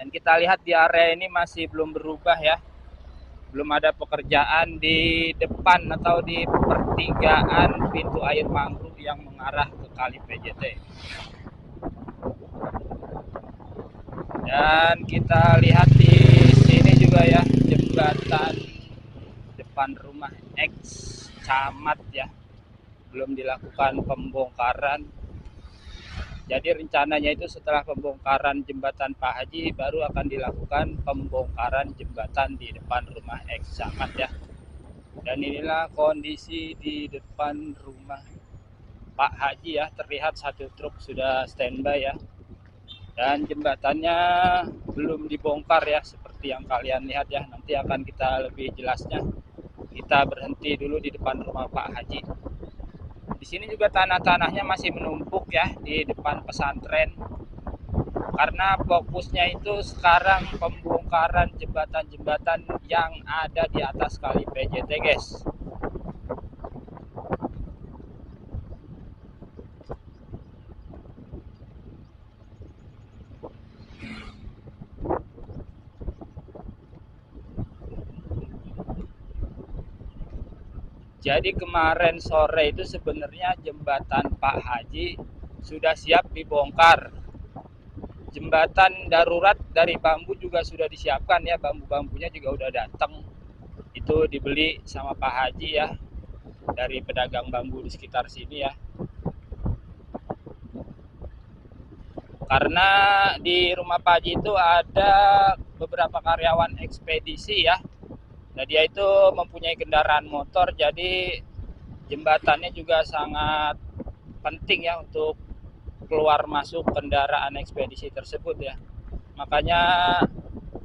Dan kita lihat di area ini masih belum berubah ya. Belum ada pekerjaan di depan atau di pertigaan pintu air mangrove yang mengarah ke Kali PJT. Dan kita lihat di sini juga ya, jembatan depan rumah ex camat ya, belum dilakukan pembongkaran. Jadi rencananya itu setelah pembongkaran jembatan Pak Haji baru akan dilakukan pembongkaran jembatan di depan rumah ex camat ya. Dan inilah kondisi di depan rumah Pak Haji ya, terlihat satu truk sudah standby ya. Dan jembatannya belum dibongkar ya, seperti yang kalian lihat ya. Nanti akan kita lebih jelasnya. Kita berhenti dulu di depan rumah Pak Haji. Di sini juga tanah-tanahnya masih menumpuk ya di depan pesantren. Karena fokusnya itu sekarang pembongkaran jembatan-jembatan yang ada di atas Kali PJT, guys. Jadi kemarin sore itu sebenarnya jembatan Pak Haji sudah siap dibongkar. Jembatan darurat dari bambu juga sudah disiapkan ya, bambu-bambunya juga udah datang. Itu dibeli sama Pak Haji ya, dari pedagang bambu di sekitar sini ya. Karena di rumah Pak Haji itu ada beberapa karyawan ekspedisi ya. Nah, dia itu mempunyai kendaraan motor, jadi jembatannya juga sangat penting ya untuk keluar masuk kendaraan ekspedisi tersebut ya. Makanya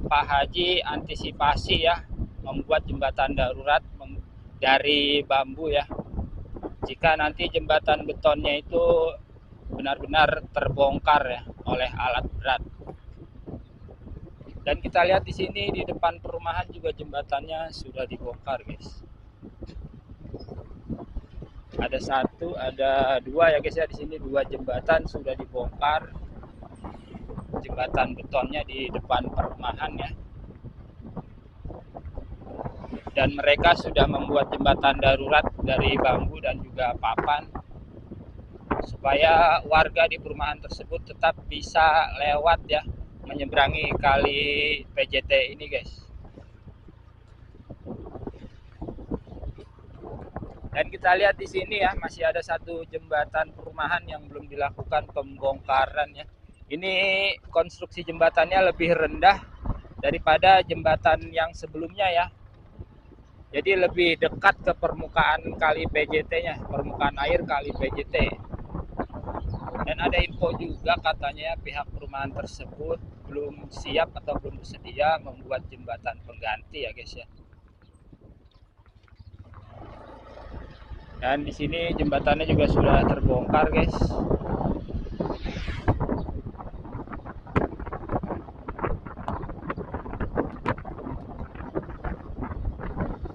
Pak Haji antisipasi ya, membuat jembatan darurat dari bambu ya. Jika nanti jembatan betonnya itu benar-benar terbongkar ya oleh alat berat. Dan kita lihat di sini di depan perumahan juga jembatannya sudah dibongkar, guys. Ada satu, ada dua ya guys ya, di sini dua jembatan sudah dibongkar. Jembatan betonnya di depan perumahan ya. Dan mereka sudah membuat jembatan darurat dari bambu dan juga papan supaya warga di perumahan tersebut tetap bisa lewat ya, menyeberangi Kali PJT ini, guys. Dan kita lihat di sini ya, masih ada satu jembatan perumahan yang belum dilakukan pembongkaran ya. Ini konstruksi jembatannya lebih rendah daripada jembatan yang sebelumnya ya. Jadi lebih dekat ke permukaan Kali PJT-nya, permukaan air Kali PJT. Dan ada info juga katanya pihak perumahan tersebut belum siap atau belum bersedia membuat jembatan pengganti ya guys ya. Dan di sini jembatannya juga sudah terbongkar, guys.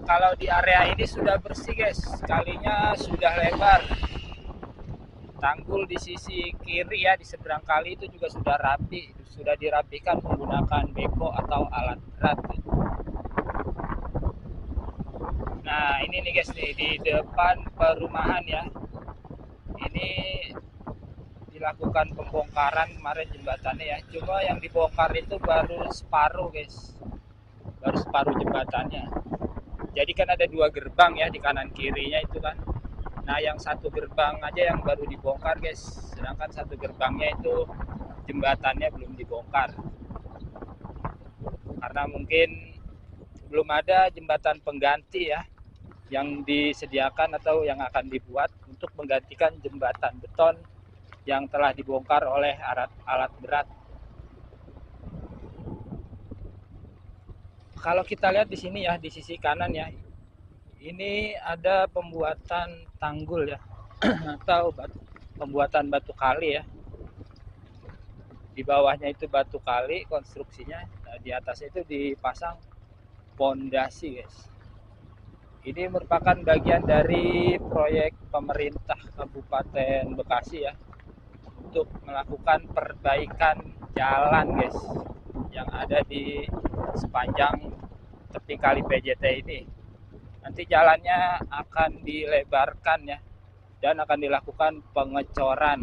Kalau di area ini sudah bersih, guys. Kalinya sudah lebar. Tanggul di sisi kiri ya, di seberang kali itu juga sudah rapi, sudah dirapikan menggunakan beko atau alat berat. Nah, ini nih guys nih, di depan perumahan ya. Ini dilakukan pembongkaran kemarin jembatannya ya. Cuma yang dibongkar itu baru separuh, guys. Baru separuh jembatannya. Jadi kan ada dua gerbang ya di kanan kirinya itu kan. Nah, yang satu gerbang aja yang baru dibongkar, guys. Sedangkan satu gerbangnya itu jembatannya belum dibongkar. Karena mungkin belum ada jembatan pengganti ya yang disediakan atau yang akan dibuat untuk menggantikan jembatan beton yang telah dibongkar oleh alat berat. Kalau kita lihat di sini ya, di sisi kanan ya, ini ada pembuatan tanggul ya atau pembuatan batu kali ya. Di bawahnya itu batu kali konstruksinya, nah, di atasnya itu dipasang pondasi, guys. Ini merupakan bagian dari proyek pemerintah Kabupaten Bekasi ya, untuk melakukan perbaikan jalan, guys, yang ada di sepanjang tepi kali PJT ini. Nanti jalannya akan dilebarkan ya, dan akan dilakukan pengecoran.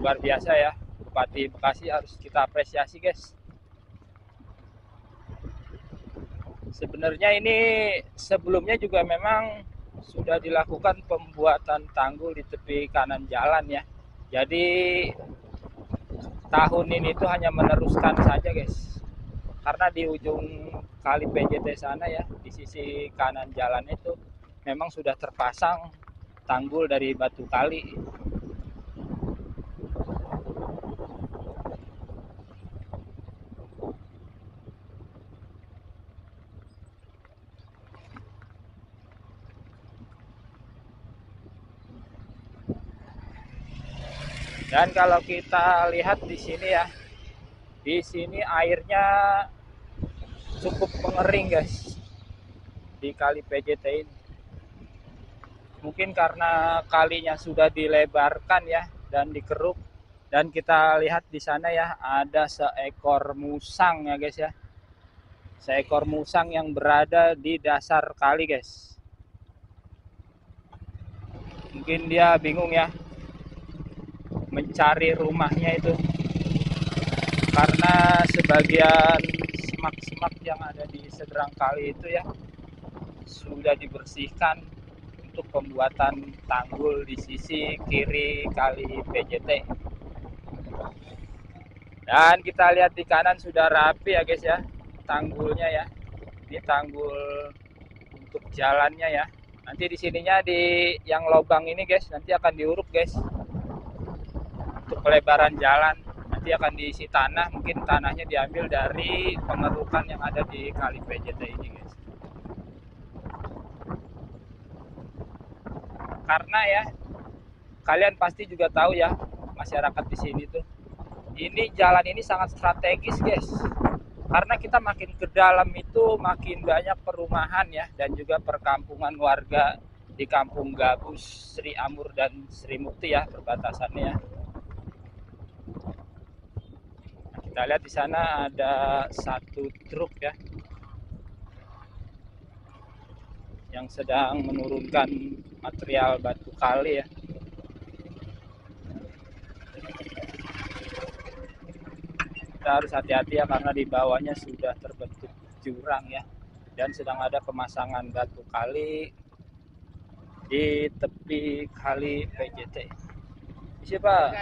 Luar biasa ya, Bupati Bekasi harus kita apresiasi guys. Sebenarnya ini sebelumnya juga memang sudah dilakukan pembuatan tanggul di tepi kanan jalan ya. Jadi tahun ini tuh hanya meneruskan saja guys. Karena di ujung kali PJT sana ya, di sisi kanan jalan itu memang sudah terpasang tanggul dari batu kali. Dan kalau kita lihat di sini ya, di sini airnya cukup mengering guys di kali PJT ini. Mungkin karena kalinya sudah dilebarkan ya dan dikeruk, dan kita lihat di sana ya ada seekor musang ya guys ya. Seekor musang yang berada di dasar kali guys. Mungkin dia bingung ya mencari rumahnya itu, karena sebagian semak-semak yang ada di seberang kali itu ya sudah dibersihkan untuk pembuatan tanggul di sisi kiri kali PJT. Dan kita lihat di kanan sudah rapi ya guys ya tanggulnya ya. Ini tanggul untuk jalannya ya. Nanti di sininya di yang lubang ini guys nanti akan diuruk guys. Untuk pelebaran jalan nanti akan diisi tanah, mungkin tanahnya diambil dari pengerukan yang ada di kali PJT ini guys. Karena ya kalian pasti juga tahu ya masyarakat di sini tuh, ini jalan ini sangat strategis guys. Karena kita makin ke dalam itu makin banyak perumahan ya, dan juga perkampungan warga di Kampung Gabus, Sri Amur dan Sri Mukti ya perbatasannya ya. Kita lihat di sana ada satu truk ya yang sedang menurunkan material batu kali ya. Kita harus hati-hati ya karena di bawahnya sudah terbentuk jurang ya, dan sedang ada pemasangan batu kali di tepi kali PJT. Siapa?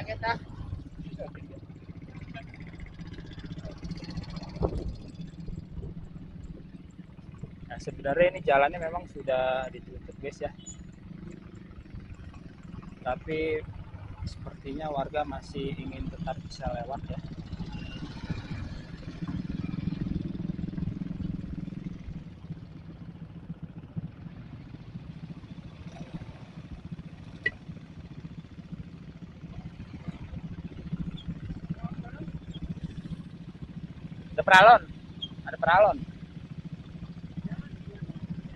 Nah, sebenarnya ini jalannya memang sudah ditutup guys ya, tapi sepertinya warga masih ingin tetap bisa lewat ya. Ada peralon, ada peralon.